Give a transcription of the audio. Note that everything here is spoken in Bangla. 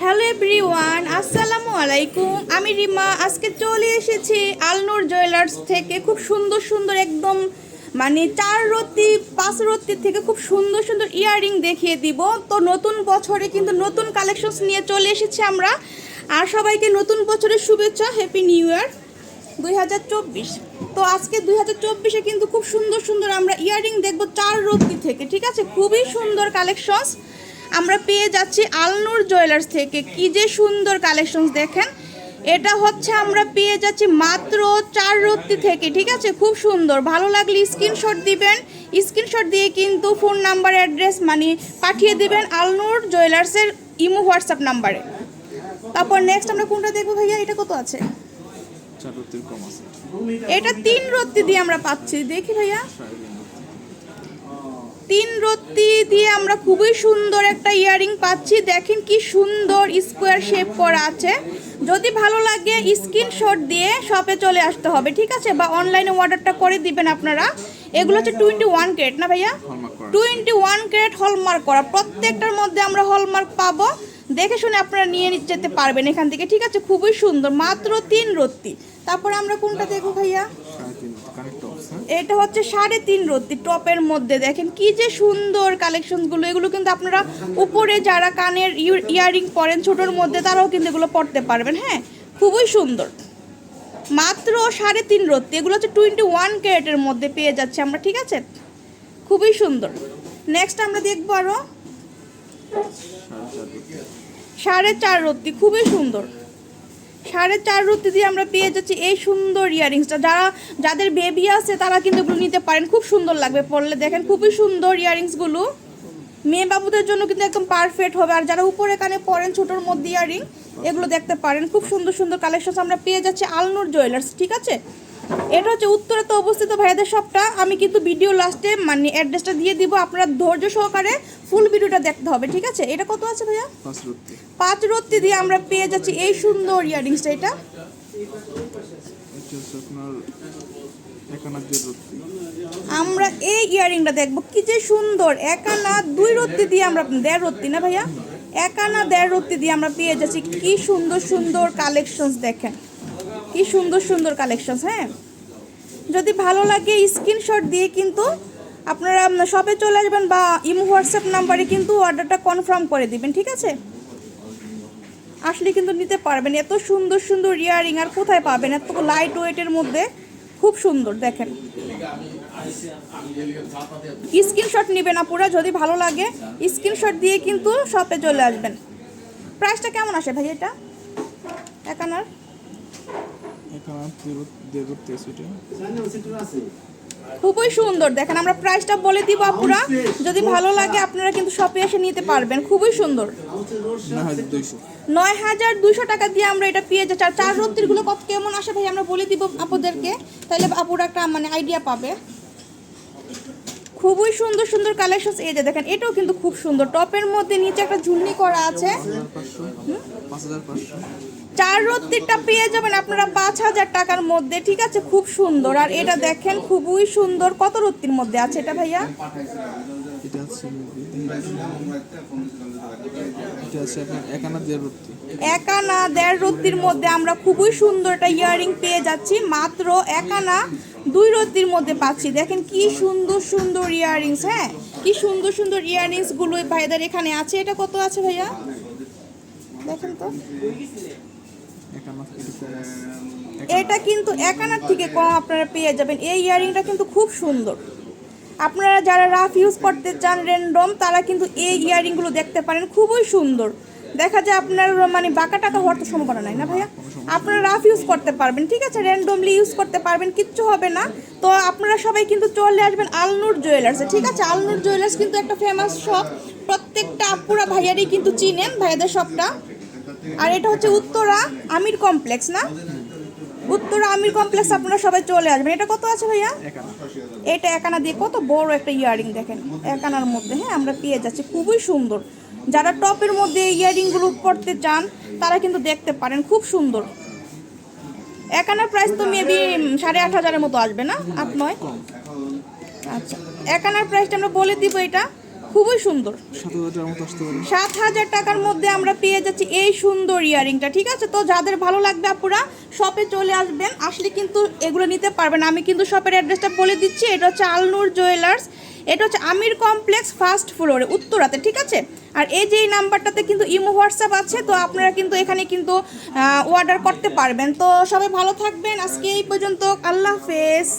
হ্যালো এভরিওয়ান, আসসালামু আলাইকুম। আমি রিমা আজকে চলে এসেছি আলনুর জুয়েলার্স থেকে খুব সুন্দর সুন্দর একদম মানে 4 রত্তি 5 রত্তি থেকে খুব সুন্দর সুন্দর ইয়াররিং দেখিয়ে দিব। তো নতুন বছরে কিন্তু নতুন কালেকশনস নিয়ে চলে এসেছি আমরা। আর সবাইকে নতুন বছরের শুভেচ্ছা, হ্যাপি নিউ ইয়ার 2024। তো আজকে 2024-এ কিন্তু খুব সুন্দর সুন্দর আমরা ইয়াররিং দেখব 4 রত্তি থেকে, ঠিক আছে? খুবই সুন্দর কালেকশনস আমরা পেয়ে যাচ্ছি আলনুর জুয়েলার্স থেকে। কি যে সুন্দর কালেকশনস দেখেন, এটা হচ্ছে আমরা পেয়ে যাচ্ছি মাত্র 4 রত্তি থেকে, ঠিক আছে? খুব সুন্দর, ভালো লাগলে স্ক্রিনশট দিবেন। স্ক্রিনশট দিয়ে কিন্তু ফোন নাম্বার অ্যাড্রেস মানে পাঠিয়ে দিবেন আলনুর জুয়েলার্সের ইমো হোয়াটসঅ্যাপ নাম্বারে। তারপর নেক্সট আমরা কোনটা দেখবো ভাইয়া? এটা কত আছে? এটা 3 রত্তি দিয়ে আমরা পাচ্ছি, দেখি ভাইয়া। 3 রত্তি দিয়ে আমরা খুবই সুন্দর একটা ইয়াররিং পাচ্ছি। দেখেন কি সুন্দর স্কোয়ার শেপ করা আছে। যদি ভালো লাগে স্ক্রিনশট দিয়ে শপে চলে আসতে হবে, ঠিক আছে? বা অনলাইনে অর্ডারটা করে দিবেন আপনারা। এগুলো হচ্ছে 21 ক্যারেট না ভাইয়া? 21 ক্যারেট হলমার্ক করা। প্রত্যেকটার মধ্যে আমরা হলমার্ক পাবো, দেখে শুনে আপনারা নিয়ে যেতে পারবেন এখান থেকে, ঠিক আছে? খুবই সুন্দর, মাত্র 3 রত্তি। তারপরে আমরা কোনটা দেখবো ভাইয়া? এটা হচ্ছে 3.5 রত্তি টপের মধ্যে। দেখেন কি যে সুন্দর কালেকশনগুলো। এগুলো কিন্তু আপনারা উপরে যারা কানের ইয়াররিং পরেন ছোটোর মধ্যে, তারাও কিন্তু এগুলো পরতে পারবেন। হ্যাঁ, খুবই সুন্দর, মাত্র 3.5 রত্তি। এগুলো হচ্ছে 21 ক্যারেটের মধ্যে পেয়ে যাচ্ছে আমরা, ঠিক আছে? খুবই সুন্দর। নেক্সট আমরা দেখবো আরও 4.5 রত্তি, খুবই সুন্দর। 4.5 রত্তি দিয়ে আমরা পেয়ে যাচ্ছি এই সুন্দর ইয়াররিংসটা। যাদের বেবি আছে তারা কিন্তু এগুলো নিতে পারেন, খুব সুন্দর লাগবে পরলে। দেখেন খুবই সুন্দর ইয়াররিংসগুলো, মেয়ে বাবুদের জন্য কিন্তু একদম পারফেক্ট হবে। আর যারা উপরে কানে পরেন ছোটোর মধ্যে ইয়াররিং, এগুলো দেখতে পারেন। খুব সুন্দর সুন্দর কালেকশন আমরা পেয়ে যাচ্ছি আলনুর জুয়েলার্স, ঠিক আছে? এটা হচ্ছে উত্তরাতে অবস্থিত ভাইয়াদের শপটা। আমি কিন্তু ভিডিও লাস্টে মানে অ্যাড্রেসটা দিয়ে দিব, আপনারা ধৈর্য সহকারে ফুল ভিডিওটা দেখতে হবে, ঠিক আছে? এটা কত আছে ভাইয়া? 5 রত্তি দিয়ে আমরা পেয়ে যাচ্ছি এই সুন্দর ইয়াররিংসটা। এটা আমরা এই ইয়াররিংটা দেখবো, কি যে সুন্দর। 1 আনা 2 রত্তি দিয়ে আমরা 1.5 রত্তি না ভাইয়া? 1 আনা 1.5 রত্তি দিয়ে আমরা পেয়ে যাচ্ছি কি সুন্দর সুন্দর কালেকশনস। দেখেন কি সুন্দর সুন্দর কালেকশনস। হ্যাঁ, যদি ভালো লাগে স্ক্রিনশট দিয়ে কিন্তু আপনারা শপে চলে আসবেন বা ইমো হোয়াটসঅ্যাপ নাম্বারে কিন্তু অর্ডারটা কনফার্ম করে দিবেন, ঠিক আছে? আসলে কিন্তু নিতে পারবেন। এত সুন্দর সুন্দর ইয়াররিং আর কোথায় পাবেন এত লাইট ওয়েটের মধ্যে, খুব সুন্দর। দেখেন স্ক্রিনশট নেবেন আপুরা, যদি ভালো লাগে স্ক্রিনশট দিয়ে কিন্তু শপে চলে আসবেন। প্রাইসটা কেমন আসে ভাই এটা 1 আনার? খুবই সুন্দর। দেখেন আমরা প্রাইসটা বলে দিব আপুরা, যদি ভালো লাগে আপনারা কিন্তু শপে এসে নিতে পারবেন। খুবই সুন্দর, 9,200 টাকা দিয়ে আমরা এটা পেয়ে যাচ্ছি। আর 4 রত্তির গুলো কত কেমন আসে ভাই আমরা বলে দিব আপুদেরকে, তাহলে আপুরা একটা মানে আইডিয়া পাবে। খুবই সুন্দর সুন্দর কালেকশন। এই যে দেখেন, এটাও কিন্তু খুব সুন্দর। টপের মধ্যে নিচে একটা ঝুলনি করা আছে। 4 রত্তিটা পেয়ে যাবেন আপনারা 5,000 টাকার মধ্যে, ঠিক আছে? খুব সুন্দর। আর এটা দেখেন খুবই সুন্দর। কত রত্তির মধ্যে আছে এটা ভাইয়া? 1 আনা 1.5 রত্তির মধ্যে আমরা খুবই সুন্দর একটা ইয়াররিং পেয়ে যাচ্ছি। মাত্র 1 আনা 2 রত্তির মধ্যে পাচ্ছি। দেখেন কি সুন্দর সুন্দর ইয়াররিংস। হ্যাঁ, কি সুন্দর সুন্দর ইয়াররিংসগুলো ভাইদের এখানে আছে। এটা কত আছে ভাইয়া? দেখেন তো, এটা কিন্তু 1 আনার থেকে কম আপনারা পেয়ে যাবেন। এই ইয়াররিংটা কিন্তু খুব সুন্দর। আপনারা যারা রাফ ইউজ করতে চান র্যান্ডম, তারা কিন্তু এই ইয়াররিংগুলো দেখতে পারেন, খুবই সুন্দর। দেখা যায় আপনার মানে বাঁকা টাকা হওয়ার তো সম্ভাবনা নাই না ভাইয়া? আপনারা রাফ ইউজ করতে পারবেন, ঠিক আছে? র্যান্ডমলি ইউজ করতে পারবেন, কিচ্ছু হবে না। তো আপনারা সবাই কিন্তু চলে আসবেন আলনুর জুয়েলার্সে, ঠিক আছে? আলনুর জুয়েলার্স কিন্তু একটা ফেমাস শপ, প্রত্যেকটা আপুরা ভাইয়ারই কিন্তু চিনেন ভাইয়াদের শপটা। আর এটা হচ্ছে উত্তরা আমির কমপ্লেক্স না? উত্তরা আমির কমপ্লেক্স আপনারা সবাই চলে আসবেন। এটা কত আছে ভাইয়া? এটা 1 আনা দিয়ে কত বড় একটা ইয়াররিং। দেখেন 1 আনার মধ্যে, হ্যাঁ, আমরা পেয়ে যাচ্ছি। খুবই সুন্দর। যারা টপের মধ্যে ইয়াররিংগুলো পরতে চান তারা কিন্তু দেখতে পারেন, খুব সুন্দর। 1 আনার প্রাইস তো মেবি 8,500-এর মতো আসবে না? 8-9। আচ্ছা, 1 আনার প্রাইসটা আমরা বলে দিব। এটা খুবই সুন্দর। 7,000 টাকার মতো আসতে পারে। 7,000 টাকার মধ্যে আমরা পেয়ে যাচ্ছি এই সুন্দর ইয়ারিংটা, ঠিক আছে? তো যাদের ভালো লাগবে আপুরা শপে চলে আসবেন, আসলে কিন্তু এগুলো নিতে পারবেন। আমি কিন্তু শপের অ্যাড্রেসটা বলে দিচ্ছি, এটা হচ্ছে আলনুর জুয়েলার্স, এটা হচ্ছে আমির কমপ্লেক্স ফার্স্ট ফ্লোরে উত্তরাতে, ঠিক আছে? আর এই যে এই নাম্বারটাতে কিন্তু ইমো হোয়াটসঅ্যাপ আছে, তো আপনারা কিন্তু এখানে কিন্তু অর্ডার করতে পারবেন। তো সবাই ভালো থাকবেন, আজকে এই পর্যন্ত, আল্লাহ হাফেজ।